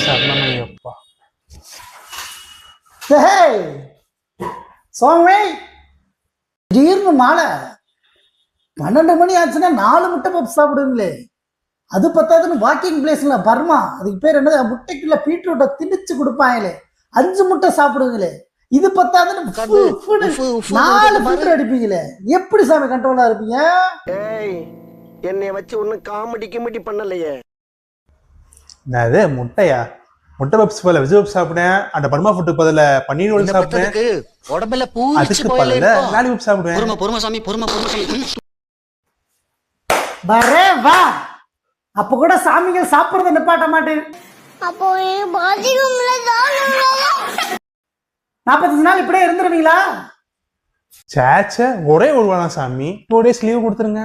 சரணமையப்பா. சுவாமி திடீர்னு மாலை 12 மணி ஆச்சுன்னா 4 முட்டை பப்ஸ் சாப்பிடுவீங்களே, அது பத்தாதுன்னு வாக்கிங் பிளேஸ்ல பர்மா, அதுக்கு பேர் என்னது, முட்டைக்குள்ள பீட்ரூட்டை திணிச்சு கொடுப்பாங்களே, 5 முட்டை சாப்பிடுவீங்களே, இது பத்தாதுன்னு 4 ஃபில்டர் அடிப்பீங்களே, எப்படி சாமி கண்ட்ரோலா இருப்பீங்க? என்னைய வச்சு ஒன்னும் காமெடி கிமெடி பண்ணலையே. என்னது முட்டையா? முட்டை பப்ஸ் போல வெஜ் பப்ஸ் சாப்பிடுவேன். அந்த பர்மா ஃபுட்டுக்கு பதில பன்னீர் ரோல் சாப்பிடுவேன். உடம்புல பூச்சி அதுக்கு போயில பதில லாலிபப் சாப்பிடுவேன். பொறுமை சாமி. வரே வா, அப்ப கூட சாமிகள் சாப்பிடுறத நிப்பாட்ட மாட்டேன். அப்போ 45 நாள் இப்படியே இருந்துருவீங்களா? சேச்ச, ஒரே ஒரு வாரம் சாமி, 2 days லீவ் கொடுத்துருங்க.